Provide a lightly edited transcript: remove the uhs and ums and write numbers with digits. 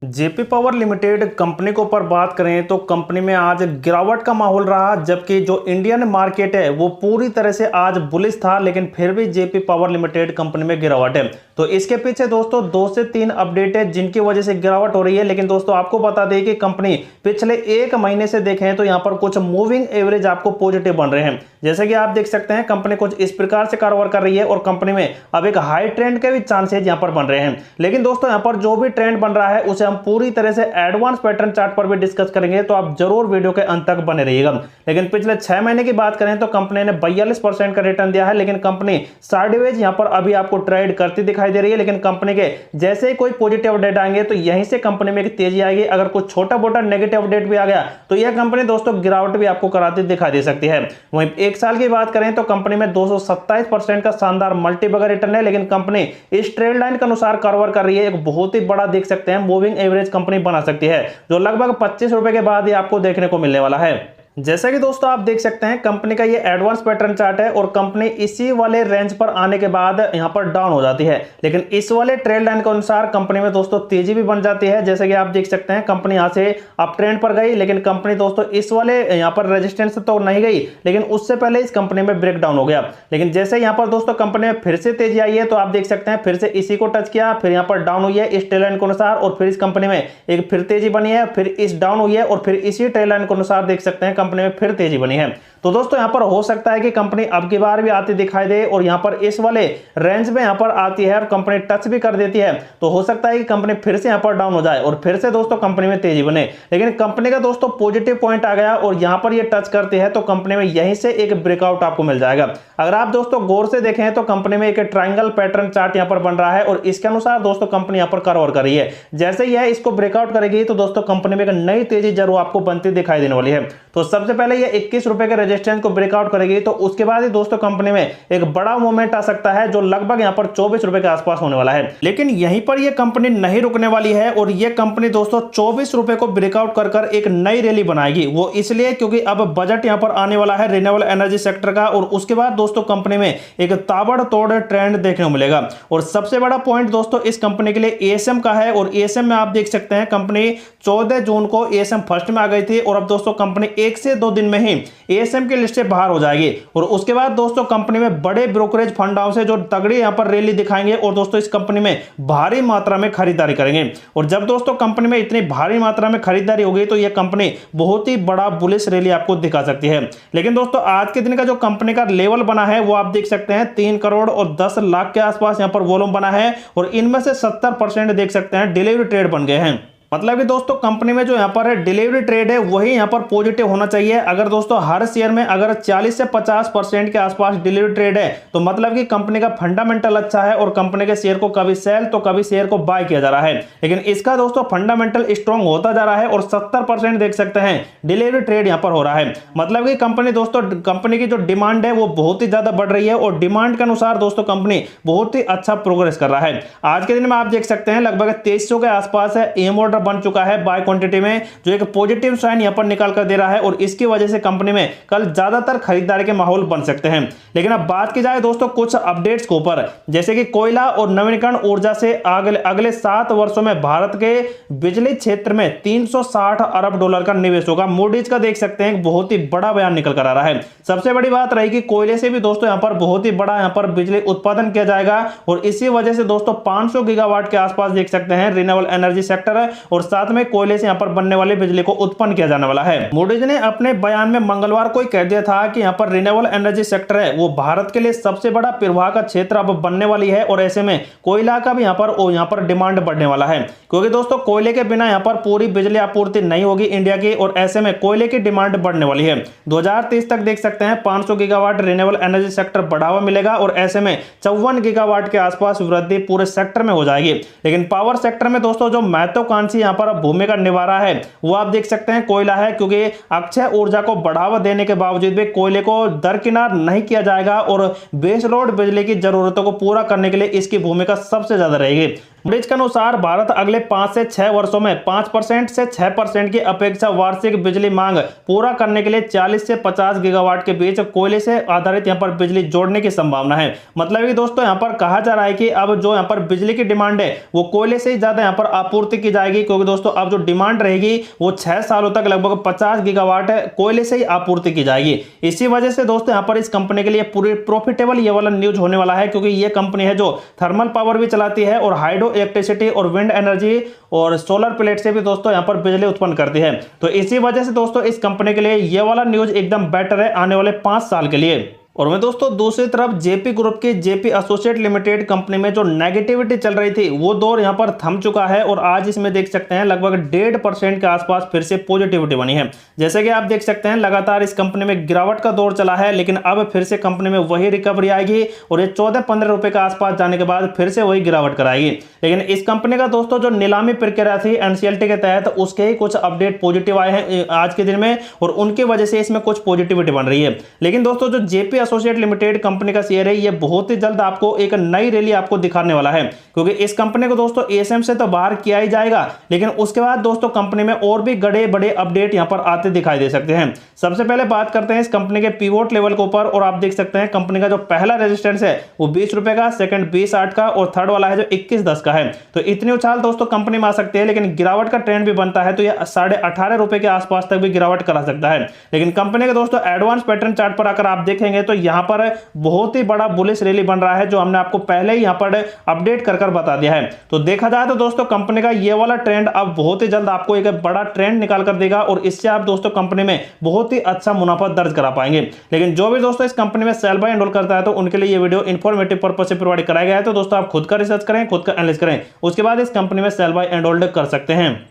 JP power limited company के ऊपर बात करें तो कंपनी में आज गिरावट का माहौल रहा, जबकि जो इंडियन मार्केट है वो पूरी तरह से आज बुलिश था, लेकिन फिर भी जेपी पावर लिमिटेड कंपनी में गिरावट है। तो इसके पीछे दोस्तों 2 से 3 अपडेट है जिनकी वजह से गिरावट हो रही है। लेकिन दोस्तों आपको बता दें कि कंपनी पिछले 1 महीने से देखें तो यहाँ पर कुछ मूविंग एवरेज आपको पॉजिटिव बन रहे हैं। जैसे कि आप देख सकते हैं कंपनी कुछ इस प्रकार से कारोबार कर रही है और कंपनी में अब एक हाई ट्रेंड के भी चांसेज यहाँ पर बन रहे हैं। लेकिन दोस्तों यहाँ पर जो भी ट्रेंड बन रहा है उसे हम पूरी तरह से एडवांस पैटर्न चार्ट पर भी डिस्कस करेंगे, तो आप जरूर वीडियो के अंत तक बने रहिएगा। लेकिन पिछले 6 महीने की बात करें तो कंपनी ने 42% का रिटर्न दिया है, लेकिन कंपनी साइडवेज यहां पर अभी आपको ट्रेड करती दिखाई दे रही है। लेकिन कंपनी के जैसे ही कोई पॉजिटिव अपडेट आएंगे तो यहीं से कंपनी में एक तेजी आएगी। अगर कुछ छोटा मोटा नेगेटिव अपडेट भी आ गया तो यह कंपनी दोस्तों गिरावट भी आपको कराती दिखाई दे सकती है। वहीं 1 साल की बात करें तो कंपनी में 227% का शानदार मल्टीबैगर रिटर्न है, लेकिन कंपनी इस ट्रेड लाइन के अनुसार कारोबार कर रही है। एक बहुत ही बड़ा देख सकते हैं मूविंग एवरेज कंपनी बना सकती है, जो लगभग 25 रुपए के बाद ही आपको देखने को मिलने वाला है। जैसा कि दोस्तों आप देख सकते हैं कंपनी का ये एडवांस पैटर्न चार्ट है और कंपनी इसी वाले रेंज पर आने के बाद यहां पर डाउन हो जाती है, लेकिन इस वाले ट्रेंड लाइन के अनुसार कंपनी में दोस्तों तेजी भी बन जाती है। जैसे कि आप देख सकते हैं कंपनी यहां से अप ट्रेंड पर गई, लेकिन कंपनी दोस्तों इस वाले यहां पर रेजिस्टेंस तो नहीं गई, लेकिन उससे पहले इस कंपनी में ब्रेक डाउन हो गया। लेकिन जैसे यहां पर दोस्तों कंपनी में फिर से तेजी आई है तो आप देख सकते हैं फिर से इसी को टच किया, फिर यहां पर डाउन हुई है इस ट्रेंड लाइन के अनुसार और फिर इस कंपनी में एक फिर तेजी बनी है, फिर इस डाउन हुई है और फिर इसी ट्रेंड लाइन के अनुसार देख सकते हैं कंपनी में फिर तेजी बनी है। तो दोस्तों यहां पर हो सकता है कि कंपनी अब की बार भी आती दिखाई दे और यहां पर इस वाले रेंज में यहां पर आती है और कंपनी टच भी कर देती है, तो हो सकता है कि कंपनी फिर से यहां पर डाउन हो जाए और फिर से दोस्तों कंपनी में तेजी बने। लेकिन कंपनी का दोस्तों पॉजिटिव पॉइंट आ गया और यहां पर ये टच करती है तो कंपनी में यहीं से एक ब्रेकआउट आपको मिल जाएगा। अगर आप दोस्तों गौर से देखें तो कंपनी में एक ट्रायंगल पैटर्न चार्ट यहां पर बन रहा है और इसके अनुसार दोस्तों कंपनी यहां पर कारोबार कर रही है। जैसे ही इसको ब्रेकआउट करेगी तो दोस्तों कंपनी में एक नई तेजी जरूर आपको बनती दिखाई देने वाली है। तो सबसे पहले ये 21 रुपए के रेजिस्टेंस को ब्रेकआउट करेगी तो उसके बाद ही दोस्तों कंपनी में एक बड़ा मूवमेंट आ सकता है, जो लगभग यहां पर 24 रुपए के आसपास होने वाला है। लेकिन यहीं पर यह कंपनी नहीं रुकने वाली है और यह कंपनी दोस्तों 24 रुपए को ब्रेकआउट कर एक नई रैली बनाएगी। वो इसलिए क्योंकि अब बजट यहां पर आने वाला है रिन्यूएबल एनर्जी सेक्टर का और उसके बाद दोस्तों कंपनी में एक ताबड़तोड़ ट्रेंड देखने को मिलेगा। और सबसे बड़ा पॉइंट दोस्तों इस कंपनी के लिए एएसएम का है और एएसएम में आप देख सकते हैं कंपनी 14 जून को एएसएम फर्स्ट में आ गई थी और अब दोस्तों कंपनी 1 से 2 दिन में ही एएसएम की लिस्ट से बाहर हो जाएगी और उसके बाद दोस्तों कंपनी में बड़े ब्रोकरेज फंड हाउस है जो तगड़ी यहां पर रैली दिखाएंगे और दोस्तों इस कंपनी में भारी मात्रा में खरीदारी करेंगे। और जब दोस्तों कंपनी में इतनी भारी मात्रा में खरीदारी होगी तो यह कंपनी बहुत ही बड़ा बुलिश रैली आपको दिखा सकती है। लेकिन दोस्तों आज के दिन का जो कंपनी का लेवल बना है वो आप देख सकते हैं 3 करोड़ और 10 लाख के आसपास यहां पर वॉल्यूम बना है और इनमें से 70% देख सकते हैं डिलीवरी ट्रेड बन गए हैं। मतलब कि दोस्तों कंपनी में जो यहां पर डिलीवरी ट्रेड है वही यहां पर पॉजिटिव होना चाहिए। अगर दोस्तों हर शेयर में अगर 40 से 50% के आसपास डिलीवरी ट्रेड है तो मतलब कि कंपनी का फंडामेंटल अच्छा है और कंपनी के शेयर को कभी सेल तो कभी शेयर को बाय किया जा रहा है। लेकिन इसका दोस्तों फंडामेंटल स्ट्रॉन्ग होता जा रहा है और 70% देख सकते हैं डिलीवरी ट्रेड यहां पर हो रहा है। मतलब कि कंपनी दोस्तों कंपनी की जो डिमांड है वो बहुत ही ज्यादा बढ़ रही है और डिमांड के अनुसार दोस्तों कंपनी बहुत ही अच्छा प्रोग्रेस कर रहा है। आज के दिन में आप देख सकते हैं लगभग 2300 के आसपास है एम ऑर्डर बन चुका है बाय क्वांटिटी में, जो एक पॉजिटिव साइन यहां पर निकाल कर दे रहा है और इसकी वजह से कंपनी में कल ज्यादातर खरीदारी के माहौल बन सकते हैं। लेकिन अब बात की जाए दोस्तों कुछ अपडेट्स के ऊपर, जैसे कि कोयला और नवीकरण ऊर्जा से अगले 7 वर्षों में भारत के बिजली क्षेत्र में 360 अरब डॉलर का निवेश होगा। मूडीज का देख सकते हैं बहुत ही बड़ा बयान निकल कर आ रहा है। सबसे बड़ी बात रही कि कोयले से भी दोस्तों यहां पर बहुत ही बड़ा यहां पर बिजली उत्पादन किया जाएगा और इसी वजह से दोस्तों 500 गीगावाट के आसपास देख सकते हैं रिन्यूएबल एनर्जी सेक्टर और साथ में कोयले से यहां पर बनने वाली बिजली को उत्पन्न किया जाने वाला है। मूडीज ने अपने बयान में मंगलवार को कह दिया था कि यहां पर रिन्यूएबल एनर्जी सेक्टर है वो भारत के लिए सबसे बड़ा प्रवाह का क्षेत्र अब बनने वाली है और ऐसे में कोयला का भी यहां पर डिमांड बढ़ने वाला है, क्योंकि दोस्तों कोयले के बिना यहां पर पूरी बिजली आपूर्ति नहीं होगी इंडिया की और ऐसे में कोयले की डिमांड बढ़ने वाली है। 2030 तक देख सकते हैं 500 गीगावाट रिन्यूएबल एनर्जी सेक्टर बढ़ावा मिलेगा और ऐसे में 54 गीगावाट के आसपास वृद्धि पूरे सेक्टर में हो जाएगी। लेकिन पावर सेक्टर में दोस्तों जो महत्वाकांक्षी यहां पर भूमिका निभा रहा है वो आप देख सकते हैं कोयला है, क्योंकि अक्षय ऊर्जा को बढ़ावा देने के बावजूद भी कोयले को दरकिनार नहीं किया जाएगा और बेस लोड बिजली की जरूरतों को पूरा करने के लिए इसकी भूमिका सबसे ज्यादा रहेगी। मूडीज के अनुसार भारत अगले 5 से 6 वर्षों में 5% से 6% की अपेक्षा वार्षिक बिजली मांग पूरा करने के लिए 40 से 50 गीगावाट के बीच कोयले से आधारित यहाँ पर बिजली जोड़ने की संभावना है। मतलब कि दोस्तों यहाँ पर कहा जा रहा है कि अब जो यहाँ पर बिजली की डिमांड है वो कोयले से ही ज्यादा यहाँ पर आपूर्ति की जाएगी, क्योंकि दोस्तों अब जो डिमांड रहेगी वो 6 सालों तक लगभग 50 गीगावाट कोयले से ही आपूर्ति की जाएगी। इसी वजह से दोस्तों यहाँ पर इस कंपनी के लिए पूरी प्रॉफिटेबल ये वाला न्यूज होने वाला है, क्योंकि ये कंपनी है जो थर्मल पावर भी चलाती है और हाइड्रो इलेक्ट्रिसिटी और विंड एनर्जी और सोलर प्लेट से भी दोस्तों यहाँ पर बिजली उत्पन्न करती है। तो इसी वजह से दोस्तों इस कंपनी के लिए ये वाला न्यूज एकदम बेटर है आने वाले 5 साल के लिए। और मैं दोस्तों दूसरी तरफ जेपी ग्रुप की जेपी एसोसिएट लिमिटेड कंपनी में जो नेगेटिविटी चल रही थी वो दौर यहां पर थम चुका है और आज इसमें देख सकते हैं लगभग 1.5% के आसपास फिर से पॉजिटिविटी बनी है। जैसे कि आप देख सकते हैं लगातार इस कंपनी में गिरावट का दौर चला है, लेकिन अब फिर से कंपनी में वही रिकवरी आएगी और ये 14-15 रुपए के आसपास जाने के बाद फिर से वही गिरावट कराएगी। लेकिन इस कंपनी का दोस्तों जो नीलामी प्रक्रिया थी एनसीएलटी के तहत उसके ही कुछ अपडेट पॉजिटिव आए हैं आज के दिन में और उनकी वजह से इसमें कुछ पॉजिटिविटी बन रही है। लेकिन दोस्तों जो जेपी एसोसिएट लिमिटेड कंपनी का शेयर है ये बहुत ही जल्द आपको एक नई रैली आपको दिखाने वाला है, क्योंकि इस कंपनी को दोस्तों एएसएम से तो बाहर किया ही जाएगा, लेकिन उसके बाद दोस्तों कंपनी में और भी बड़े बड़े अपडेट यहां पर आते दिखाई दे सकते हैं। सबसे पहले बात करते हैं इस कंपनी के पिवोट लेवल के ऊपर और आप देख सकते हैं कंपनी का जो पहला रेजिस्टेंस है वो 20 रुपए का, सेकंड 20.8 का और थर्ड वाला है जो 21.10 का है। तो इतनी उछाल दोस्तों कंपनी में आ सकती है, लेकिन गिरावट का ट्रेंड भी बनता है तो यह 18.5 रुपए के आसपास तक भी गिरावट करा सकता है। लेकिन कंपनी के दोस्तों एडवांस पैटर्न चार्ट पर अगर आप देखेंगे तो यहां पर बहुत ही बड़ा बुलिश रैली बन रहा है, जो हमने आपको पहले ही यहां पर अपडेट कर बता दिया है। तो देखा जाए तो दोस्तों कंपनी का ये वाला ट्रेंड अब बहुत ही जल्द आपको एक बड़ा ट्रेंड निकाल कर देगा और इससे आप दोस्तों कंपनी में बहुत ही अच्छा मुनाफा दर्ज करा पाएंगे। लेकिन जो भी दोस्तों इस कंपनी में सेल बाय एंड होल्ड करता है तो उनके लिए ये वीडियो इंफॉर्मेटिव पर्पस से प्रोवाइड कराया गया है। तो दोस्तों आप खुद का रिसर्च करें, खुद का एनालिसिस करें, उसके बाद इस कंपनी में सेल बाय एंड होल्ड कर सकते हैं।